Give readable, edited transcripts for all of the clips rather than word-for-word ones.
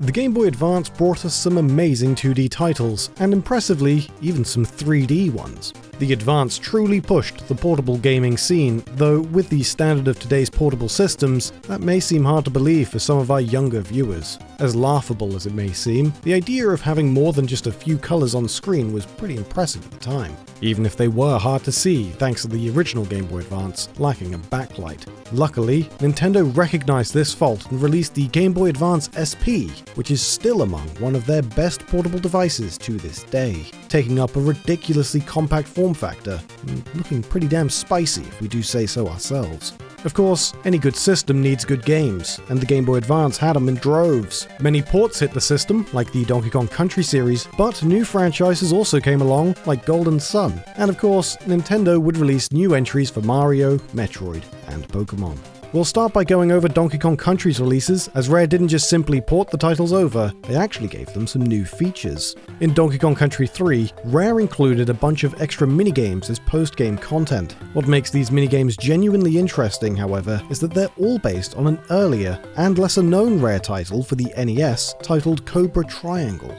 The Game Boy Advance brought us some amazing 2D titles, and impressively, even some 3D ones. The Advance truly pushed the portable gaming scene, though with the standard of today's portable systems, that may seem hard to believe for some of our younger viewers. As laughable as it may seem, the idea of having more than just a few colours on screen was pretty impressive at the time, even if they were hard to see thanks to the original Game Boy Advance lacking a backlight. Luckily, Nintendo recognised this fault and released the Game Boy Advance SP, which is still among one of their best portable devices to this day, taking up a ridiculously compact form factor, and looking pretty damn spicy if we do say so ourselves. Of course, any good system needs good games, and the Game Boy Advance had them in droves. Many ports hit the system, like the Donkey Kong Country series, but new franchises also came along, like Golden Sun. And of course, Nintendo would release new entries for Mario, Metroid, and Pokemon. We'll start by going over Donkey Kong Country's releases, as Rare didn't just simply port the titles over, they actually gave them some new features. In Donkey Kong Country 3, Rare included a bunch of extra minigames as post-game content. What makes these minigames genuinely interesting, however, is that they're all based on an earlier and lesser-known Rare title for the NES titled Cobra Triangle.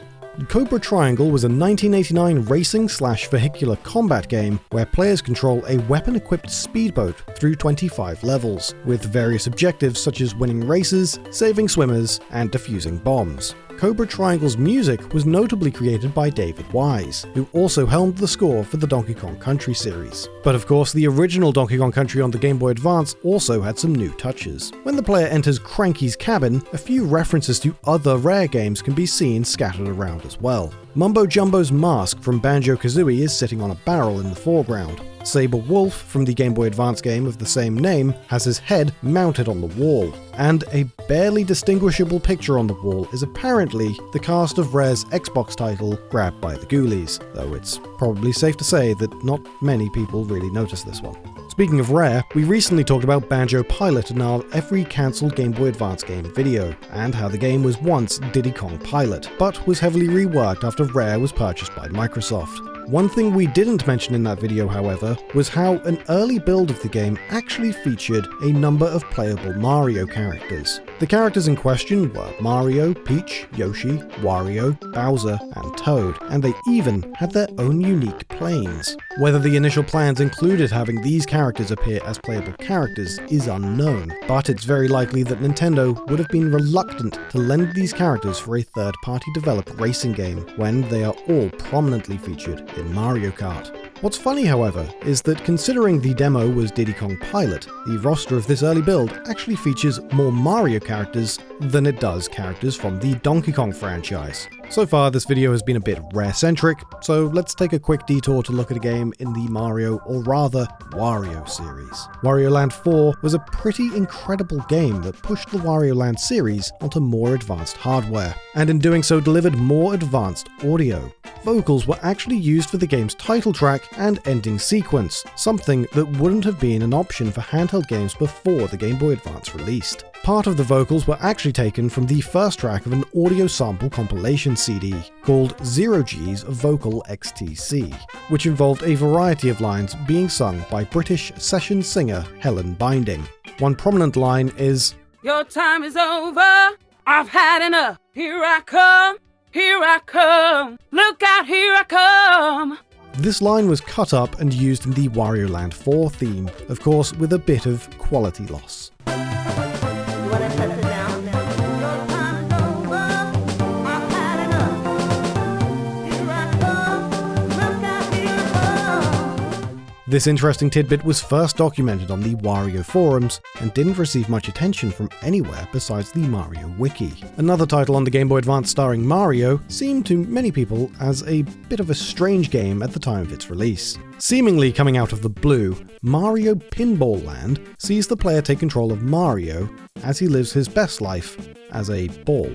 Cobra Triangle was a 1989 racing/vehicular combat game where players control a weapon-equipped speedboat through 25 levels, with various objectives such as winning races, saving swimmers, and defusing bombs. Cobra Triangle's music was notably created by David Wise, who also helmed the score for the Donkey Kong Country series. But of course, the original Donkey Kong Country on the Game Boy Advance also had some new touches. When the player enters Cranky's cabin, a few references to other Rare games can be seen scattered around as well. Mumbo Jumbo's mask from Banjo-Kazooie is sitting on a barrel in the foreground. Saber Wolf from the Game Boy Advance game of the same name has his head mounted on the wall, and a barely distinguishable picture on the wall is apparently the cast of Rare's Xbox title Grabbed by the Ghoulies, though it's probably safe to say that not many people really notice this one. Speaking of Rare, we recently talked about Banjo Pilot in our every cancelled Game Boy Advance game video, and how the game was once Diddy Kong Pilot, but was heavily reworked after Rare was purchased by Microsoft. One thing we didn't mention in that video, however, was how an early build of the game actually featured a number of playable Mario characters. The characters in question were Mario, Peach, Yoshi, Wario, Bowser, and Toad, and they even had their own unique planes. Whether the initial plans included having these characters appear as playable characters is unknown, but it's very likely that Nintendo would have been reluctant to lend these characters for a third-party developed racing game when they are all prominently featured in Mario Kart. What's funny, however, is that considering the demo was Diddy Kong Pilot, the roster of this early build actually features more Mario characters than it does characters from the Donkey Kong franchise. So far, this video has been a bit Rare-centric, so let's take a quick detour to look at a game in the Mario, or rather, Wario series. Wario Land 4 was a pretty incredible game that pushed the Wario Land series onto more advanced hardware, and in doing so delivered more advanced audio. Vocals were actually used for the game's title track and ending sequence, something that wouldn't have been an option for handheld games before the Game Boy Advance released. Part of the vocals were actually taken from the first track of an audio sample compilation CD called 0G's Vocal XTC, which involved a variety of lines being sung by British session singer Helen Binding. One prominent line is, "Your time is over, I've had enough, here I come, look out, here I come." This line was cut up and used in the Wario Land 4 theme, of course with a bit of quality loss. This interesting tidbit was first documented on the Wario forums and didn't receive much attention from anywhere besides the Mario Wiki. Another title on the Game Boy Advance starring Mario seemed to many people as a bit of a strange game at the time of its release. Seemingly coming out of the blue, Mario Pinball Land sees the player take control of Mario as he lives his best life as a ball.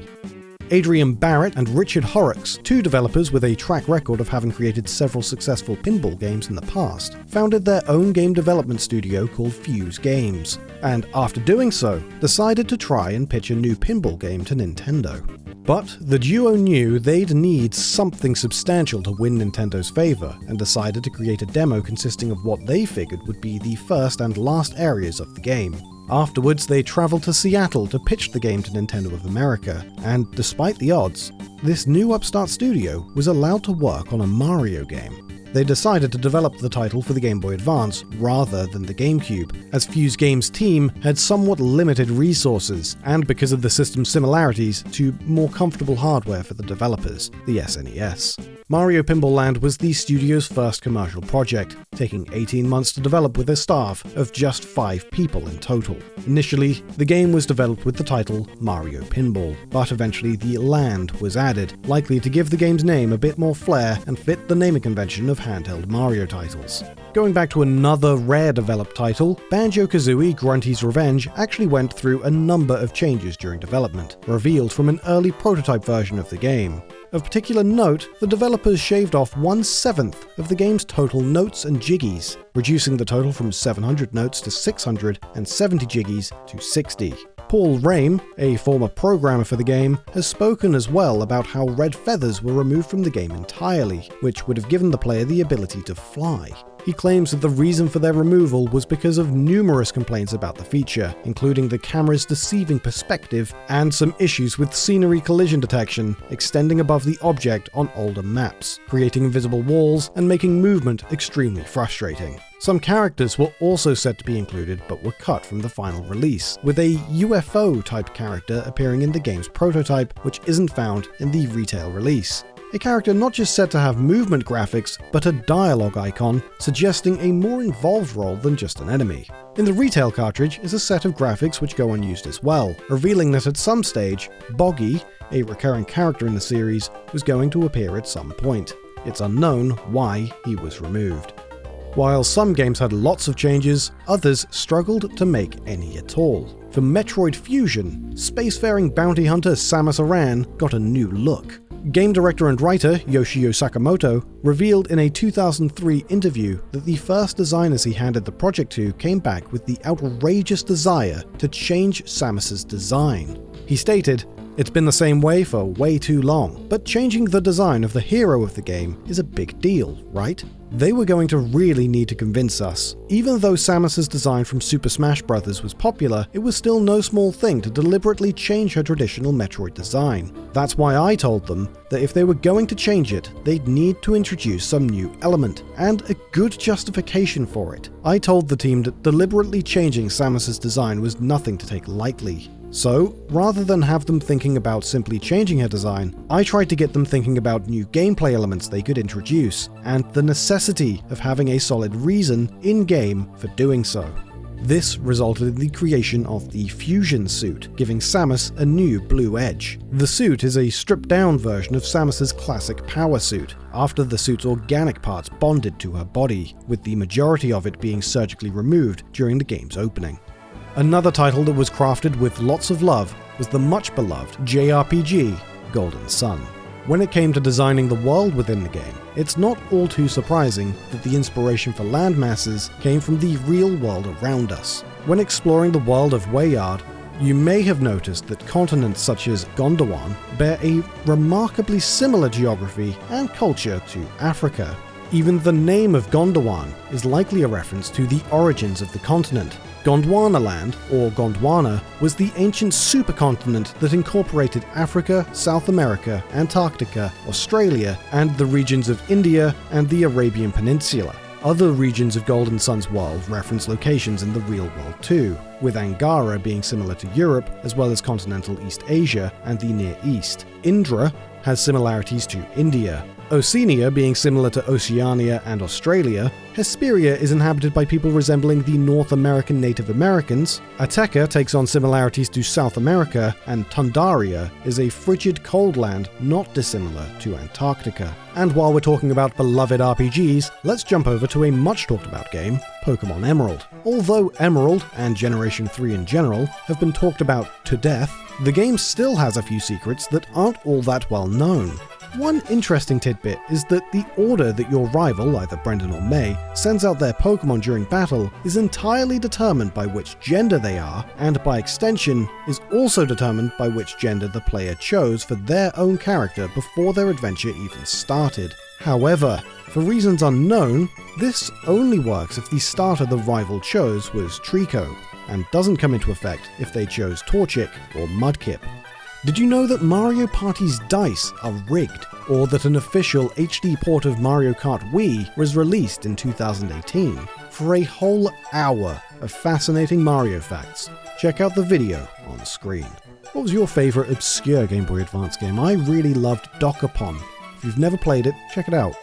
Adrian Barrett and Richard Horrocks, two developers with a track record of having created several successful pinball games in the past, founded their own game development studio called Fuse Games, and after doing so, decided to try and pitch a new pinball game to Nintendo. But the duo knew they'd need something substantial to win Nintendo's favor, and decided to create a demo consisting of what they figured would be the first and last areas of the game. Afterwards, they traveled to Seattle to pitch the game to Nintendo of America, and despite the odds, this new upstart studio was allowed to work on a Mario game. They decided to develop the title for the Game Boy Advance rather than the GameCube, as Fuse Games' team had somewhat limited resources, and because of the system's similarities to more comfortable hardware for the developers, the SNES. Mario Pinball Land was the studio's first commercial project, taking 18 months to develop with a staff of just 5 people in total. Initially, the game was developed with the title Mario Pinball, but eventually the Land was added, likely to give the game's name a bit more flair and fit the naming convention of handheld Mario titles. Going back to another Rare-developed title, Banjo-Kazooie Grunty's Revenge actually went through a number of changes during development, revealed from an early prototype version of the game. Of particular note, the developers shaved off 1/7 of the game's total notes and jiggies, reducing the total from 700 notes to 670 jiggies to 60. Paul Rame, a former programmer for the game, has spoken as well about how red feathers were removed from the game entirely, which would have given the player the ability to fly. He claims that the reason for their removal was because of numerous complaints about the feature, including the camera's deceiving perspective and some issues with scenery collision detection extending above the object on older maps, creating invisible walls and making movement extremely frustrating. Some characters were also set to be included but were cut from the final release, with a UFO-type character appearing in the game's prototype, which isn't found in the retail release. A character not just said to have movement graphics, but a dialogue icon, suggesting a more involved role than just an enemy. In the retail cartridge is a set of graphics which go unused as well, revealing that at some stage, Boggy, a recurring character in the series, was going to appear at some point. It's unknown why he was removed. While some games had lots of changes, others struggled to make any at all. For Metroid Fusion, spacefaring bounty hunter Samus Aran got a new look. Game director and writer Yoshio Sakamoto revealed in a 2003 interview that the first designers he handed the project to came back with the outrageous desire to change Samus's design. He stated, "It's been the same way for way too long, but changing the design of the hero of the game is a big deal, right? They were going to really need to convince us. Even though Samus's design from Super Smash Bros. Was popular, it was still no small thing to deliberately change her traditional Metroid design. That's why I told them that if they were going to change it, they'd need to introduce some new element, and a good justification for it. I told the team that deliberately changing Samus's design was nothing to take lightly. So, rather than have them thinking about simply changing her design, I tried to get them thinking about new gameplay elements they could introduce, and the necessity of having a solid reason in-game for doing so. This resulted in the creation of the Fusion suit, giving Samus a new blue edge. The suit is a stripped-down version of Samus's classic power suit, after the suit's organic parts bonded to her body, with the majority of it being surgically removed during the game's opening. Another title that was crafted with lots of love was the much-beloved JRPG Golden Sun. When it came to designing the world within the game, it's not all too surprising that the inspiration for landmasses came from the real world around us. When exploring the world of Wayard, you may have noticed that continents such as Gondwana bear a remarkably similar geography and culture to Africa. Even the name of Gondwana is likely a reference to the origins of the continent. Gondwana Land, or Gondwana, was the ancient supercontinent that incorporated Africa, South America, Antarctica, Australia, and the regions of India and the Arabian Peninsula. Other regions of Golden Sun's world reference locations in the real world too, with Angara being similar to Europe, as well as continental East Asia and the Near East. Indra has similarities to India. Oceania being similar to Oceania and Australia, Hesperia is inhabited by people resembling the North American Native Americans, Ateca takes on similarities to South America, and Tundaria is a frigid cold land not dissimilar to Antarctica. And while we're talking about beloved RPGs, let's jump over to a much talked about game, Pokemon Emerald. Although Emerald, and Generation 3 in general, have been talked about to death, the game still has a few secrets that aren't all that well known. One interesting tidbit is that the order that your rival, either Brendan or May, sends out their Pokemon during battle is entirely determined by which gender they are, and by extension is also determined by which gender the player chose for their own character before their adventure even started. However, for reasons unknown, this only works if the starter the rival chose was Trico, and doesn't come into effect if they chose Torchic or Mudkip. Did you know that Mario Party's dice are rigged, or that an official HD port of Mario Kart Wii was released in 2018? For a whole hour of fascinating Mario facts, check out the video on screen. What was your favourite obscure Game Boy Advance game? I really loved Dokapon. If you've never played it, check it out.